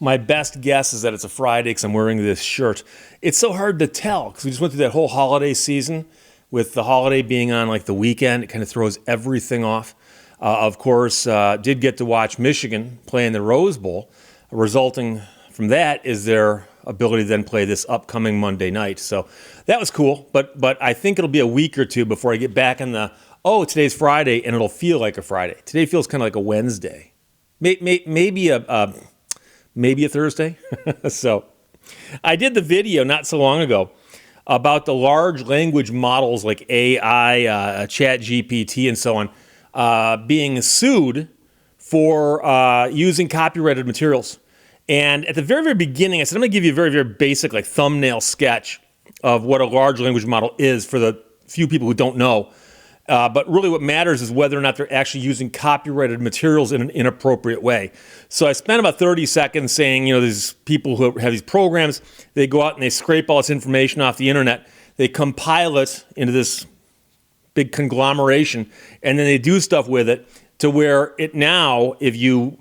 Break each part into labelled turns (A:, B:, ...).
A: My best guess is that it's a Friday because I'm wearing this shirt. It's so hard to tell because we just went through that whole holiday season with the holiday being on like the weekend. It kind of throws everything off. Of course, did get to watch Michigan play in the Rose Bowl. Resulting from that is their ability to then play this upcoming Monday night. So that was cool. But I think it'll be a week or two before I get back in today's Friday and it'll feel like a Friday. Today feels kind of like a Wednesday. Maybe a Thursday. So I did the video not so long ago about the large language models like AI, Chat GPT, and so on, being sued for using copyrighted materials. And at the very, very beginning, I said, I'm going to give you a very, very basic like thumbnail sketch of what a large language model is for the few people who don't know. But really what matters is whether or not they're actually using copyrighted materials in an inappropriate way. So I spent about 30 seconds saying, these people who have these programs, they go out and they scrape all this information off the internet. They compile it into this big conglomeration, and then they do stuff with it to where it now, if you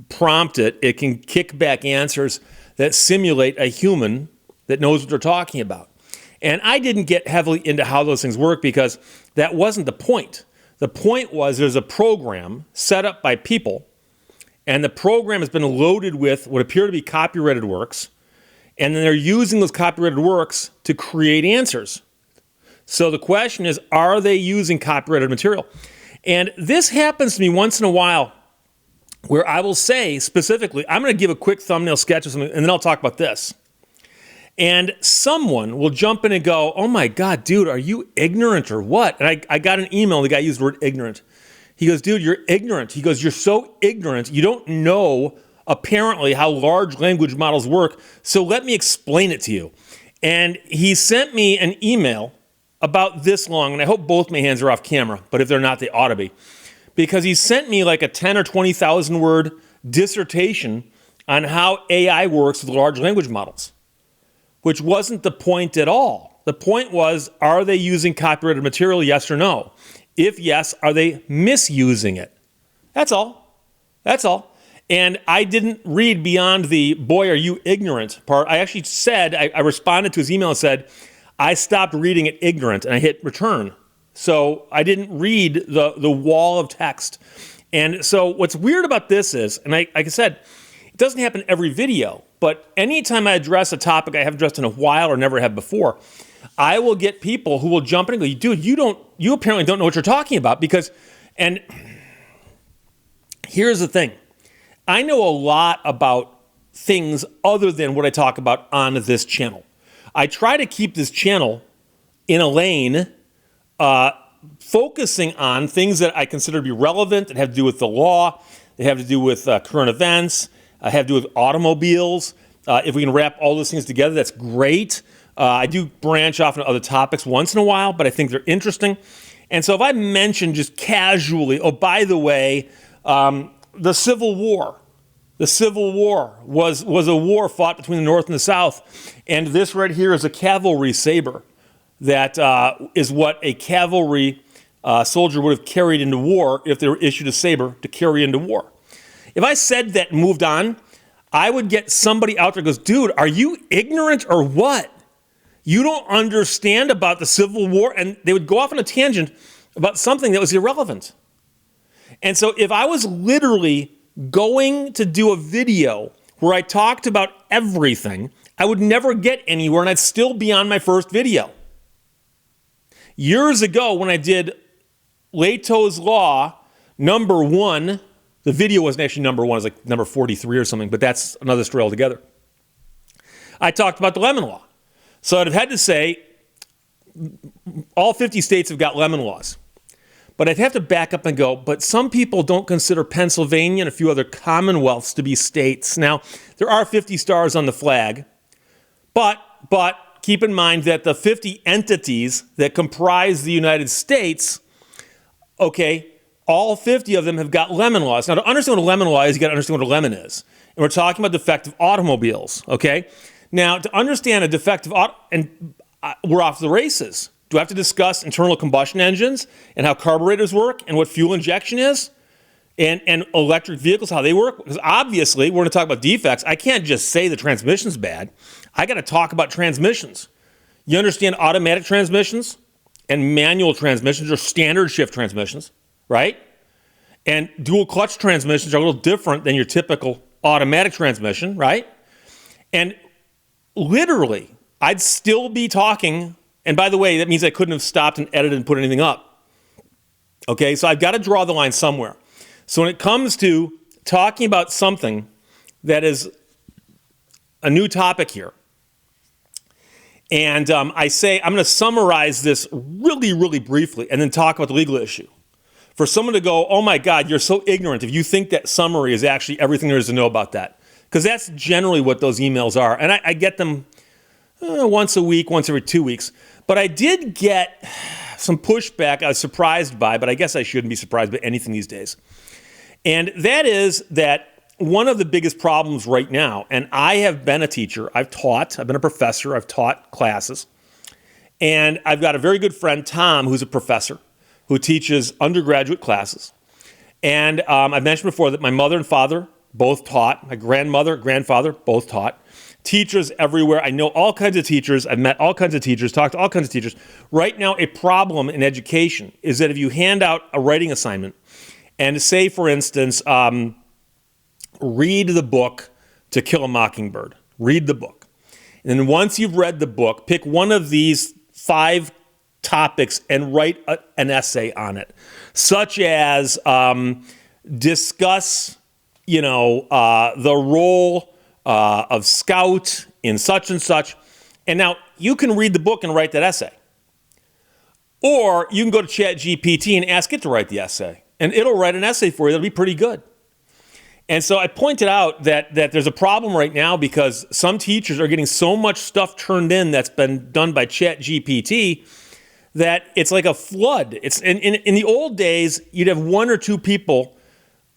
A: prompt it, it can kick back answers that simulate a human that knows what they're talking about. And I didn't get heavily into how those things work because that wasn't the point. The point was there's a program set up by people, and the program has been loaded with what appear to be copyrighted works, and then they're using those copyrighted works to create answers. So the question is, are they using copyrighted material? And this happens to me once in a while where I will say specifically, I'm going to give a quick thumbnail sketch of something, and then I'll talk about this. And someone will jump in and go, oh my God, dude, are you ignorant or what? And I got an email, the guy used the word ignorant. He goes, dude, you're ignorant. He goes, you're so ignorant, you don't know apparently how large language models work, so let me explain it to you. And he sent me an email about this long, and I hope both my hands are off camera, but if they're not, they ought to be. Because he sent me like a 10 or 20,000 word dissertation on how AI works with large language models, which wasn't the point at all. The point was, are they using copyrighted material, yes or no? If yes, are they misusing it? That's all. That's all. And I didn't read beyond the, boy, are you ignorant part. I actually said, I responded to his email and said, I stopped reading it ignorant, and I hit return. So I didn't read the wall of text. And so what's weird about this is, and like I said, it doesn't happen every video, but anytime I address a topic I haven't addressed in a while or never have before, I will get people who will jump in and go, dude, you apparently don't know what you're talking about and here's the thing. I know a lot about things other than what I talk about on this channel. I try to keep this channel in a lane, focusing on things that I consider to be relevant, that have to do with the law, that have to do with current events, have to do with automobiles. If we can wrap all those things together, that's great. I do branch off into other topics once in a while, but I think they're interesting. And so if I mention just casually, oh, by the way, the Civil War. The Civil War was a war fought between the North and the South. And this right here is a cavalry saber. That is what a cavalry soldier would have carried into war if they were issued a saber to carry into war. If I said that and moved on, I would get somebody out there who goes, dude, are you ignorant or what? You don't understand about the Civil War? And they would go off on a tangent about something that was irrelevant. And so if I was literally going to do a video where I talked about everything, I would never get anywhere and I'd still be on my first video. Years ago when I did Lehto's Law, number 1, the video wasn't actually number 1, it was like number 43 or something, but that's another story altogether. I talked about the lemon law. So I'd have had to say all 50 states have got lemon laws. But I'd have to back up and go, but some people don't consider Pennsylvania and a few other commonwealths to be states. Now, there are 50 stars on the flag, but keep in mind that the 50 entities that comprise the United States, okay, all 50 of them have got lemon laws. Now, to understand what a lemon law is, you got to understand what a lemon is. And we're talking about defective automobiles, okay? Now, to understand a defective auto, and we're off the races. Do I have to discuss internal combustion engines and how carburetors work and what fuel injection is? and electric vehicles, how they work. Because obviously, we're going to talk about defects. I can't just say the transmission's bad. I got to talk about transmissions. You understand automatic transmissions and manual transmissions or standard shift transmissions, right? And dual clutch transmissions are a little different than your typical automatic transmission, right? And literally, I'd still be talking. And by the way, that means I couldn't have stopped and edited and put anything up. Okay, so I've got to draw the line somewhere. So when it comes to talking about something that is a new topic here, and I say I'm going to summarize this really, really briefly and then talk about the legal issue. For someone to go, oh my God, you're so ignorant if you think that summary is actually everything there is to know about that. Because that's generally what those emails are. And I get them once a week, once every 2 weeks. But I did get some pushback I was surprised by, but I guess I shouldn't be surprised by anything these days. And that is that one of the biggest problems right now, and I have been a teacher, I've been a professor, I've taught classes, and I've got a very good friend, Tom, who's a professor, who teaches undergraduate classes. And I've mentioned before that my mother and father both taught, my grandfather both taught, teachers everywhere. I know all kinds of teachers, I've met all kinds of teachers, talked to all kinds of teachers. Right now, a problem in education is that if you hand out a writing assignment, and say, for instance, read the book To Kill a Mockingbird. Read the book. And then once you've read the book, pick one of these 5 topics and write an essay on it, such as discuss, the role of Scout in such and such. And now you can read the book and write that essay. Or you can go to ChatGPT and ask it to write the essay. And it'll write an essay for you that'll be pretty good. And so I pointed out that there's a problem right now because some teachers are getting so much stuff turned in that's been done by ChatGPT that it's like a flood. It's in the old days, you'd have 1 or 2 people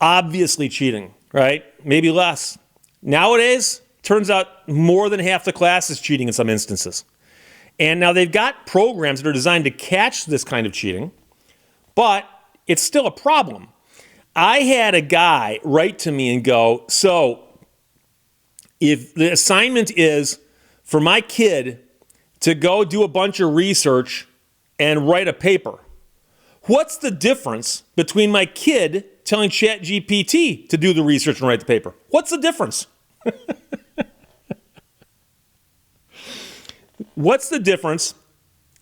A: obviously cheating, right? Maybe less. Nowadays, turns out more than half the class is cheating in some instances. And now they've got programs that are designed to catch this kind of cheating, but it's still a problem. I had a guy write to me and go, so if the assignment is for my kid to go do a bunch of research and write a paper, what's the difference between my kid telling ChatGPT to do the research and write the paper? What's the difference? What's the difference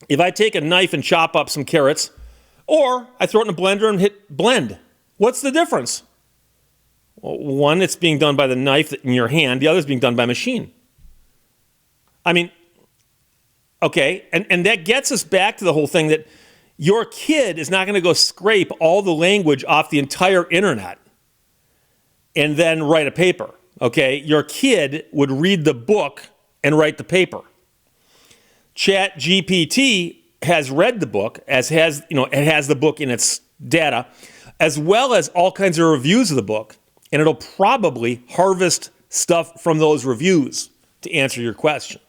A: if I take a knife and chop up some carrots, or I throw it in a blender and hit blend? What's the difference? Well, one, it's being done by the knife in your hand. The other is being done by machine. I mean, okay, and that gets us back to the whole thing that your kid is not going to go scrape all the language off the entire internet and then write a paper, okay? Your kid would read the book and write the paper. ChatGPT has read the book, it has the book in its data, as well as all kinds of reviews of the book, and it'll probably harvest stuff from those reviews to answer your question.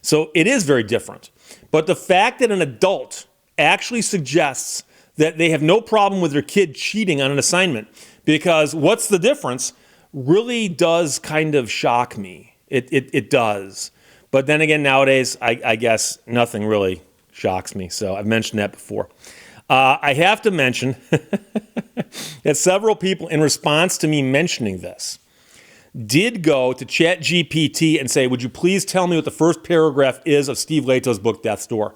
A: So it is very different. But the fact that an adult actually suggests that they have no problem with their kid cheating on an assignment, because what's the difference, really does kind of shock me. It does. But then again, nowadays, I guess nothing really shocks me. So I've mentioned that before. I have to mention that several people, in response to me mentioning this, did go to ChatGPT and say, would you please tell me what the first paragraph is of Steve Lehto's book, Death's Door?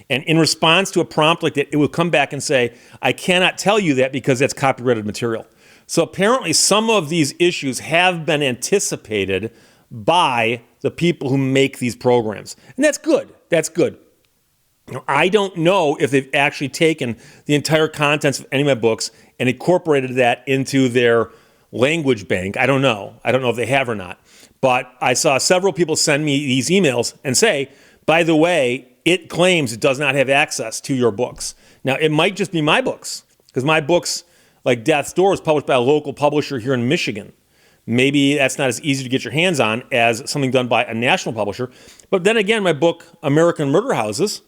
A: And in response to a prompt like that, it would come back and say, I cannot tell you that because that's copyrighted material. So apparently some of these issues have been anticipated by the people who make these programs. And that's good. That's good. Now, I don't know if they've actually taken the entire contents of any of my books and incorporated that into their language bank. I don't know. I don't know if they have or not. But I saw several people send me these emails and say, by the way, it claims it does not have access to your books. Now, it might just be my books, because my books, like Death's Door, is published by a local publisher here in Michigan. Maybe that's not as easy to get your hands on as something done by a national publisher. But then again, my book, American Murder Houses,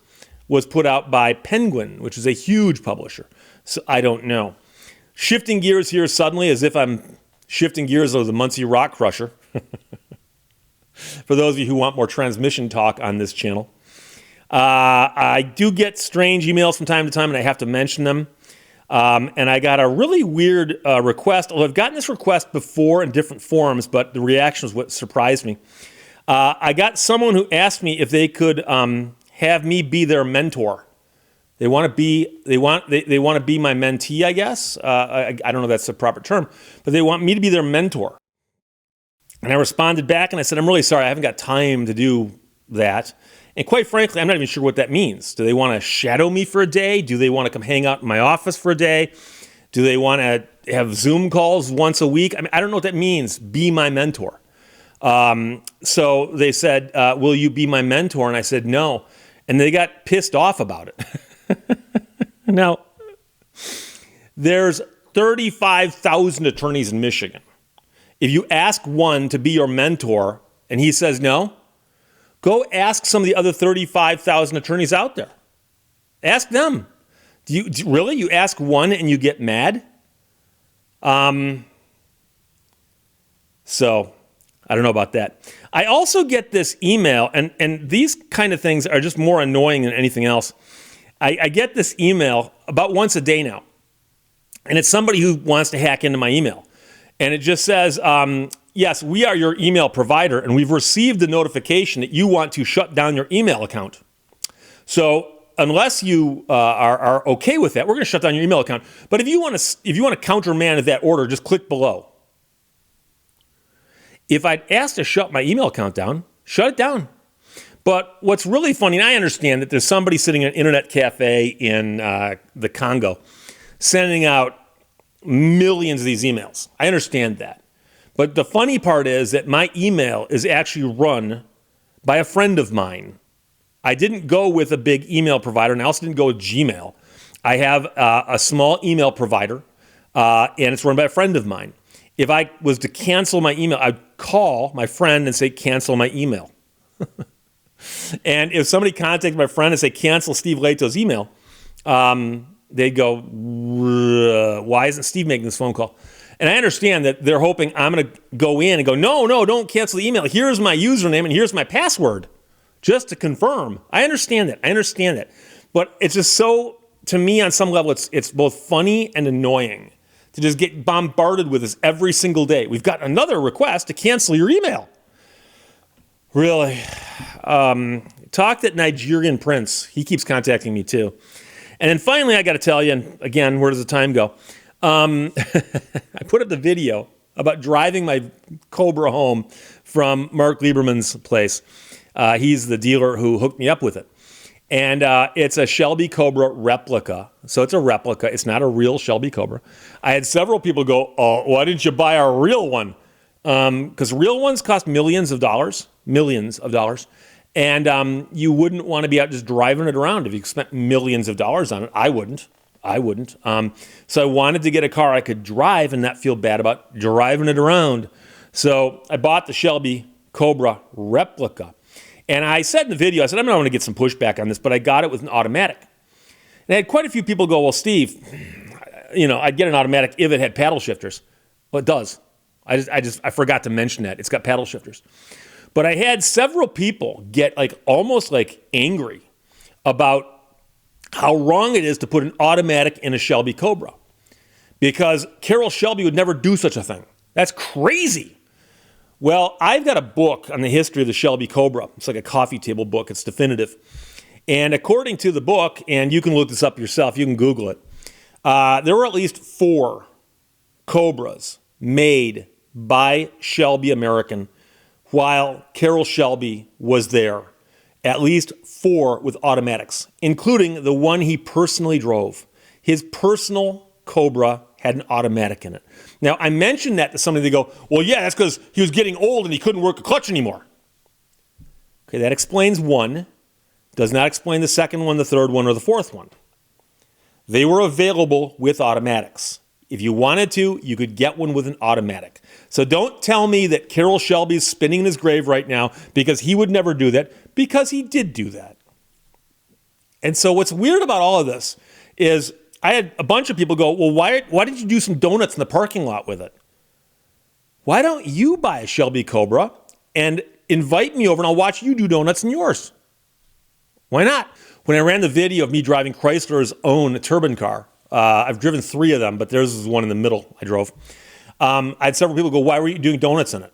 A: was put out by Penguin, which is a huge publisher. So I don't know. Shifting gears here suddenly, as if I'm shifting gears of the Muncie Rock Crusher. For those of you who want more transmission talk on this channel. I do get strange emails from time to time, and I have to mention them. And I got a really weird request, although I've gotten this request before in different forms, but the reaction was what surprised me. I got someone who asked me if they could have me be their mentor. They want to be my mentee, I guess. I don't know if that's the proper term, but they want me to be their mentor. And I responded back and I said, I'm really sorry, I haven't got time to do that. And quite frankly, I'm not even sure what that means. Do they want to shadow me for a day? Do they want to come hang out in my office for a day? Do they want to have Zoom calls once a week? I mean, I don't know what that means, be my mentor. So they said, will you be my mentor? And I said, no. And they got pissed off about it. Now, there's 35,000 attorneys in Michigan. If you ask one to be your mentor and he says no, go ask some of the other 35,000 attorneys out there. Ask them. Really? You ask one and you get mad? So, I don't know about that. I also get this email, and these kind of things are just more annoying than anything else. I get this email about once a day now, and it's somebody who wants to hack into my email. And it just says, yes, we are your email provider, and we've received the notification that you want to shut down your email account. So unless you are okay with that, we're going to shut down your email account. But if you want to countermand that order, just click below. If I'd asked to shut my email account down, shut it down. But what's really funny, and I understand that there's somebody sitting in an internet cafe in the Congo sending out millions of these emails. I understand that. But the funny part is that my email is actually run by a friend of mine. I didn't go with a big email provider, and I also didn't go with Gmail. I have a small email provider, and it's run by a friend of mine. If I was to cancel my email, I'd call my friend and say, cancel my email. And if somebody contacted my friend and say, cancel Steve Lehto's email, they'd go, why isn't Steve making this phone call? And I understand that they're hoping I'm going to go in and go, no, don't cancel the email. Here's my username and here's my password, just to confirm. I understand that. But it's just so, to me, on some level, it's both funny and annoying to just get bombarded with this every single day. We've got another request to cancel your email. Really? Talk that Nigerian prince. He keeps contacting me too. And then finally, I got to tell you, and again, where does the time go? I put up the video about driving my Cobra home from Mark Lieberman's place. He's the dealer who hooked me up with it. And it's a Shelby Cobra replica. So it's a replica. It's not a real Shelby Cobra. I had several people go, oh, why didn't you buy a real one? Because real ones cost millions of dollars. And you wouldn't want to be out just driving it around if you spent millions of dollars on it. I wouldn't. So I wanted to get a car I could drive and not feel bad about driving it around. So I bought the Shelby Cobra replica. And I said in the video, I said, I'm going to get some pushback on this, but I got it with an automatic. And I had quite a few people go, well, Steve, I'd get an automatic if it had paddle shifters. Well, it does. I forgot to mention that. It's got paddle shifters. But I had several people get almost angry about how wrong it is to put an automatic in a Shelby Cobra. Because Carroll Shelby would never do such a thing. That's crazy. Well, I've got a book on the history of the Shelby Cobra. It's like a coffee table book. It's definitive. And according to the book, and you can look this up yourself, you can Google it, there were at least 4 Cobras made by Shelby American while Carroll Shelby was there. At least 4 with automatics, including the one he personally drove. His personal Cobra had an automatic in it. Now, I mentioned that to somebody. They go, well, yeah, that's because he was getting old and he couldn't work a clutch anymore. Okay, that explains one. Does not explain the second one, the third one, or the fourth one. They were available with automatics. If you wanted to, you could get one with an automatic. So don't tell me that Carroll Shelby's spinning in his grave right now because he would never do that, because he did do that. And so what's weird about all of this is I had a bunch of people go, well, why did you do some donuts in the parking lot with it? Why don't you buy a Shelby Cobra and invite me over and I'll watch you do donuts in yours? Why not? When I ran the video of me driving Chrysler's own turbine car, I've driven 3 of them, but theirs was one in the middle I drove. I had several people go, why were you doing donuts in it?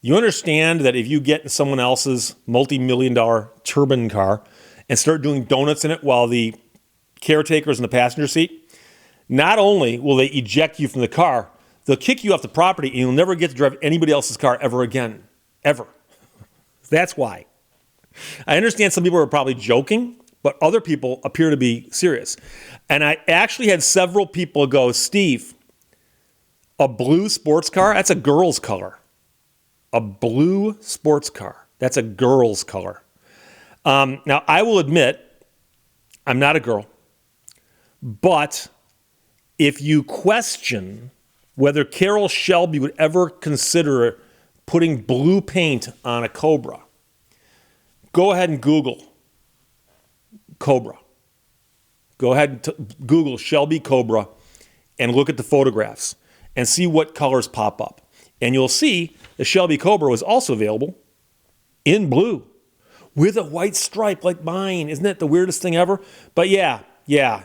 A: You understand that if you get in someone else's multi-million-dollar turbine car and start doing donuts in it while the caretaker's in the passenger seat, not only will they eject you from the car, they'll kick you off the property and you'll never get to drive anybody else's car ever again. Ever. That's why. I understand some people are probably joking, but other people appear to be serious. And I actually had several people go, Steve, a blue sports car, that's a girl's color. A blue sports car, that's a girl's color. Now, I will admit, I'm not a girl, but if you question whether Carroll Shelby would ever consider putting blue paint on a Cobra, go ahead and Google Cobra. Go ahead and Google Shelby Cobra and look at the photographs and see what colors pop up. And you'll see the Shelby Cobra was also available in blue with a white stripe like mine. Isn't that the weirdest thing ever? But yeah,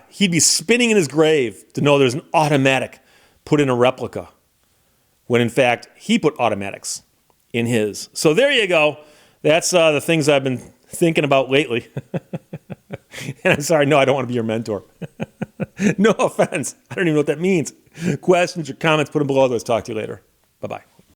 A: he'd be spinning in his grave to know there's an automatic put in a replica when in fact he put automatics in his. So there you go. That's the things I've been thinking about lately. And I'm sorry, no, I don't want to be your mentor. No offense. I don't even know what that means. Questions or comments, put them below. Let's talk to you later. Bye-bye.